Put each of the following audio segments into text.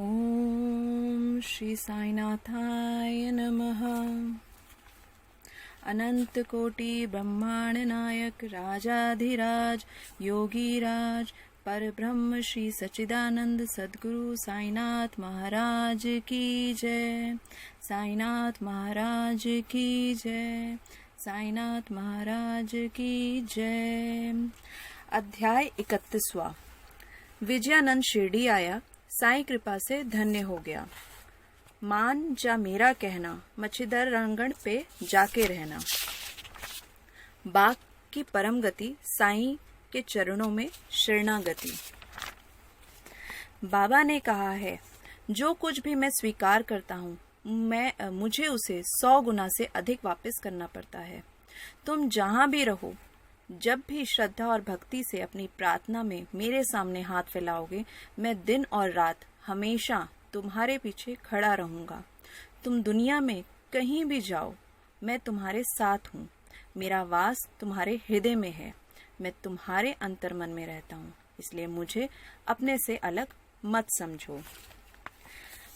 ओम श्री साईनाथाय नमः। अनंत कोटि ब्रह्मांड नायक राजाधिराज योगीराज परब्रह्म श्री सच्चिदानंद सद्गुरु साईनाथ महाराज की जय। साईनाथ महाराज की जय। साईनाथ महाराज की जय। अध्याय 31वां। विजयानंद शिरडी आया, साईं कृपा से धन्य हो गया। मान जा मेरा कहना, मच्छीधर रंगण पे जाके रहना। बाग की परम गति, साईं के चरणों में शरणागति। बाबा ने कहा है, जो कुछ भी मैं स्वीकार करता हूँ मुझे उसे 100 गुना से अधिक वापस करना पड़ता है। तुम जहाँ भी रहो, जब भी श्रद्धा और भक्ति से अपनी प्रार्थना में मेरे सामने हाथ फैलाओगे, मैं दिन और रात हमेशा तुम्हारे पीछे खड़ा रहूंगा। तुम दुनिया में कहीं भी जाओ, मैं तुम्हारे साथ हूँ। मेरा वास तुम्हारे हृदय में है। मैं तुम्हारे अंतर्मन में रहता हूँ, इसलिए मुझे अपने से अलग मत समझो।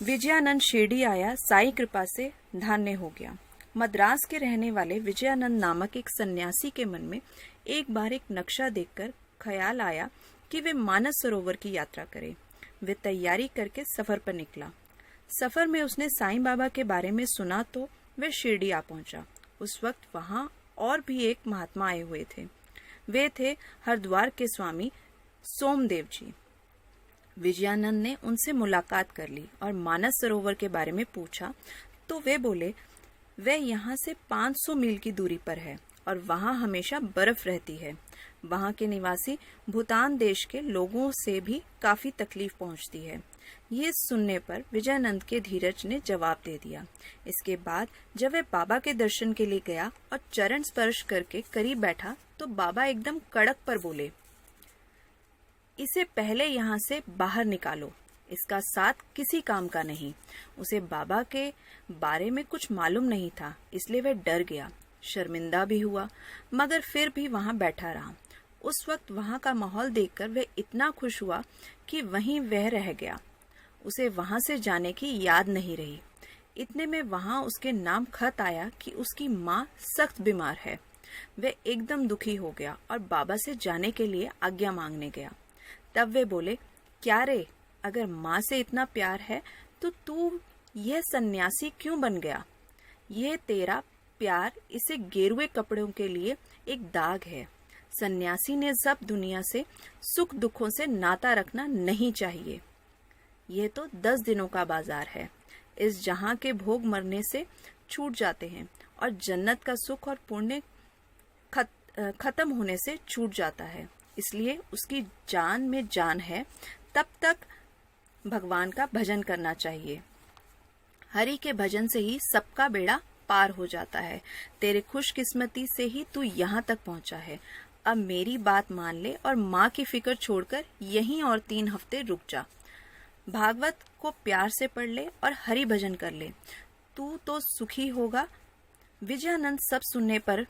विजयानंद शिरडी आया, साईं कृपा से धन्य हो गया। मद्रास के रहने वाले विजयानंद नामक एक सन्यासी के मन में एक बार एक नक्शा देखकर ख्याल आया कि वे मानस सरोवर की यात्रा करें। वे तैयारी करके सफर पर निकला। सफर में उसने साईं बाबा के बारे में सुना तो वे शिरडी आ पहुंचा। उस वक्त वहां और भी एक महात्मा आए हुए थे। वे थे हरिद्वार के स्वामी सोमदेव जी। विजयानंद ने उनसे मुलाकात कर ली और मानस सरोवर के बारे में पूछा तो वे बोले, वह यहाँ से 500 मील की दूरी पर है और वहाँ हमेशा बर्फ रहती है। वहाँ के निवासी भूटान देश के लोगों से भी काफी तकलीफ पहुँचती है। ये सुनने पर विजयानंद के धीरज ने जवाब दे दिया। इसके बाद जब वह बाबा के दर्शन के लिए गया और चरण स्पर्श करके करीब बैठा तो बाबा एकदम कड़क पर बोले, इसे पहले यहाँ से बाहर निकालो। इसका साथ किसी काम का नहीं। उसे बाबा के बारे में कुछ मालूम नहीं था, इसलिए वह डर गया, शर्मिंदा भी हुआ, मगर फिर भी वहां बैठा रहा। उस वक्त वहां का माहौल देखकर वह इतना खुश हुआ कि वहीं वह रह गया। उसे वहां से जाने की याद नहीं रही। इतने में वहां उसके नाम खत आया कि उसकी माँ सख्त बीमार है। वह एकदम दुखी हो गया और बाबा से जाने के लिए आज्ञा मांगने गया। तब वे बोले, क्या रे, अगर माँ से इतना प्यार है तो तू यह सन्यासी क्यों बन गया? यह तेरा प्यार इसे गेरुए कपड़ों के लिए एक दाग है। सन्यासी ने सब दुनिया से सुख दुखों से नाता रखना नहीं चाहिए। यह तो 10 दिनों का बाजार है। इस जहां के भोग मरने से छूट जाते हैं और जन्नत का सुख और पुण्य खत्म होने से छूट जाता है। इसलिए उसकी जान में जान है, तब तक भगवान का भजन करना चाहिए। हरि के भजन से ही सबका बेड़ा पार हो जाता है। तेरे खुशकिस्मती से ही तू यहाँ तक पहुँचा है। अब मेरी बात मान ले और माँ की फिक्र छोड़कर यहीं और 3 हफ्ते रुक जा। भागवत को प्यार से पढ़ ले और हरि भजन कर ले, तू तो सुखी होगा। विजयानंद सब सुनने पर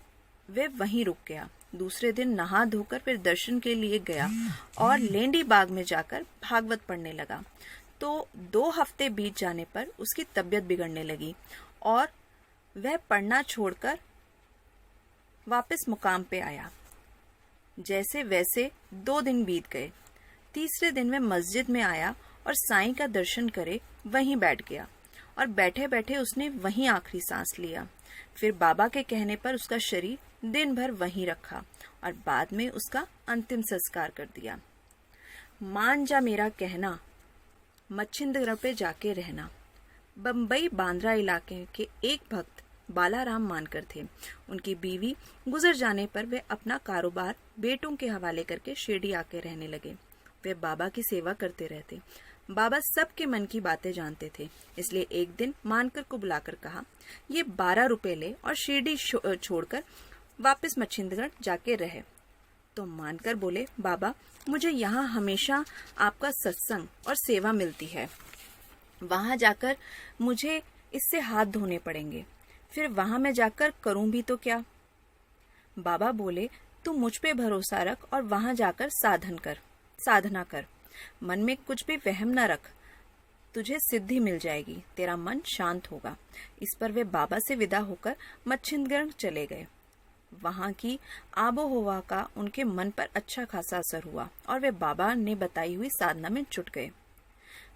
वे वहीं रुक गया। दूसरे दिन नहा धोकर फिर दर्शन के लिए गया और लेंडी बाग में जाकर भागवत पढ़ने लगा। तो 2 हफ्ते बीत जाने पर उसकी तबीयत बिगड़ने लगी और वह पढ़ना छोड़कर वापस मुकाम पे आया। जैसे वैसे 2 दिन बीत गए। तीसरे दिन वह मस्जिद में आया और साईं का दर्शन करे वहीं बैठ गया और बैठे बैठे उसने वहीं आखिरी सांस लिया। फिर बाबा के कहने पर उसका शरीर दिन भर वहीं रखा और बाद में उसका अंतिम संस्कार कर दिया। मान जा मेरा कहना, मच्छिंद्र पे जाके रहना। बम्बई बांद्रा इलाके के एक भक्त बालाराम मानकर थे। उनकी बीवी गुजर जाने पर वे अपना कारोबार बेटों के हवाले करके शिरडी आके रहने लगे। वे बाबा की सेवा करते रहते। बाबा सबके मन की बातें जानते थे, इसलिए एक दिन मानकर को बुलाकर कहा, ये 12 रुपए ले और शिरडी छोड़कर वापस मच्छिंद्रगढ़ जाके रहे। तो मानकर बोले, बाबा मुझे यहाँ हमेशा आपका सत्संग और सेवा मिलती है। वहां जाकर मुझे इससे हाथ धोने पड़ेंगे, फिर वहां मैं जाकर करूं भी तो क्या? बाबा बोले, तू मुझ पे भरोसा रख और वहां जाकर साधना कर। मन में कुछ भी वहम न रख। तुझे सिद्धि मिल जाएगी, तेरा मन शांत होगा। इस पर वे बाबा से विदा होकर मच्छिंद्रगढ़ चले गए। वहां की आबो हवा का उनके मन पर अच्छा खासा असर हुआ और वे बाबा ने बताई हुई साधना में जुट गए।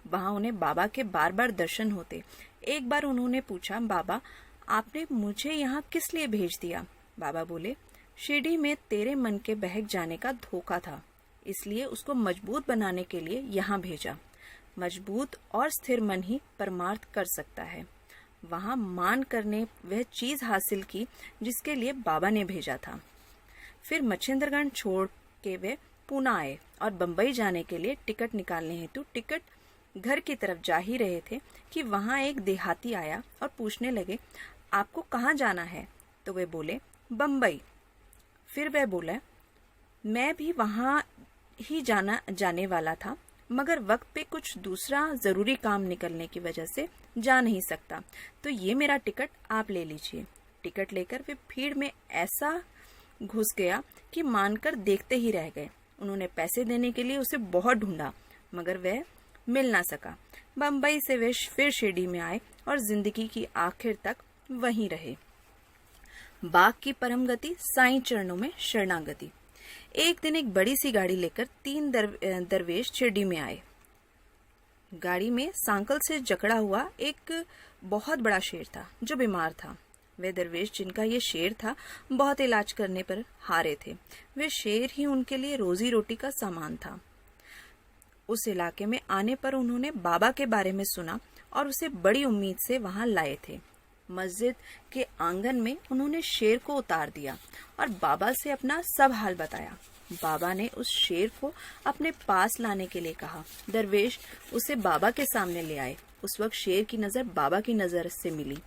वहां उन्हें बाबा के बार बार दर्शन होते। एक बार उन्होंने पूछा, बाबा आपने मुझे यहाँ किस लिए भेज दिया? बाबा बोले, शिरडी में तेरे मन के बहक जाने का धोखा था, इसलिए उसको मजबूत बनाने के लिए यहाँ भेजा। मजबूत और स्थिर मन ही परमार्थ कर सकता है। वहां मान करने वह चीज हासिल की जिसके लिए बाबा ने भेजा था। फिर मच्छिंद्रगढ़ छोड़ के वे पूना आए और बंबई जाने के लिए टिकट निकालने हेतु टिकट घर की तरफ जा ही रहे थे कि वहां एक देहाती आया और पूछने लगे, आपको कहाँ जाना है? तो वे बोले, बंबई। फिर वह बोला, मैं भी वहां ही जाने वाला था, मगर वक्त पे कुछ दूसरा जरूरी काम निकलने की वजह से जा नहीं सकता, तो ये मेरा टिकट आप ले लीजिए। टिकट लेकर वे भीड़ में ऐसा घुस गया कि मानकर देखते ही रह गए। उन्होंने पैसे देने के लिए उसे बहुत ढूंढा, मगर वह मिल ना सका। बंबई से वे फिर शिरडी में आए और जिंदगी की आखिर तक वहीं रहे। बाग की परम गति, साईं चरणों में शरणागति। एक दिन एक बड़ी सी गाड़ी लेकर 3 दरवेश शिरडी में आए। गाड़ी में सांकल से जकड़ा हुआ एक बहुत बड़ा शेर था जो बीमार था। वे दरवेश जिनका ये शेर था बहुत इलाज करने पर हारे थे। वे शेर ही उनके लिए रोजी रोटी का सामान था। उस इलाके में आने पर उन्होंने बाबा के बारे में सुना और उसे बड़ी उम्मीद से वहां लाए थे। मस्जिद के आंगन में उन्होंने शेर को उतार दिया और बाबा से अपना सब हाल बताया। बाबा ने उस शेर को अपने पास लाने के लिए कहा। दरवेश उसे बाबा के सामने ले आए। उस वक्त शेर की नजर बाबा की नजर से मिली।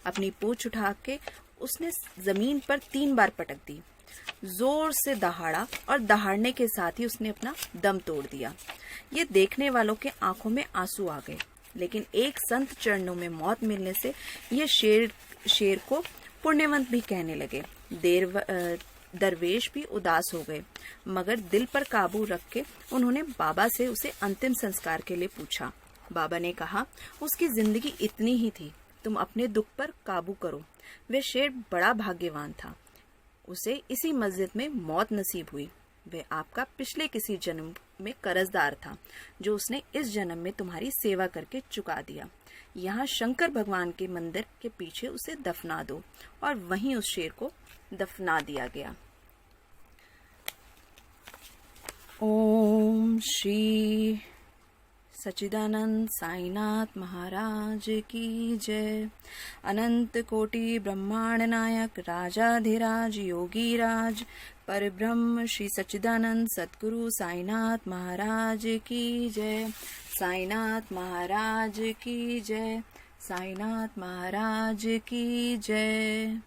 अपनी पूंछ उठा के उसने जमीन पर 3 बार पटक दी। जोर से दहाड़ा और दहाड़ने के साथ ही उसने अपना दम तोड़ दिया। ये देखने वालों के आंखों में आंसू आ गए, लेकिन एक संत चरणों में मौत मिलने से ये शेर को पुण्यवंत भी कहने लगे। दरवेश भी उदास हो गए, मगर दिल पर काबू रख के उन्होंने बाबा से उसे अंतिम संस्कार के लिए पूछा। बाबा ने कहा, उसकी जिंदगी इतनी ही थी, तुम अपने दुख पर काबू करो। वह शेर बड़ा भाग्यवान था, उसे इसी मस्जिद में मौत नसीब हुई। वह आपका पिछले किसी जन्म में कर्जदार था, जो उसने इस जन्म में तुम्हारी सेवा करके चुका दिया। यहाँ शंकर भगवान के मंदिर के पीछे उसे दफना दो। और वहीं उस शेर को दफना दिया गया। ओम श्री सच्चिदानंद साईनाथ महाराज की जय। अनंत कोटि ब्रह्मांड नायक राजाधिराज योगी राज परब्रह्म श्री सच्चिदानंद सद्गुरु साईनाथ महाराज की जय। साईनाथ महाराज की जय। साईनाथ महाराज की जय।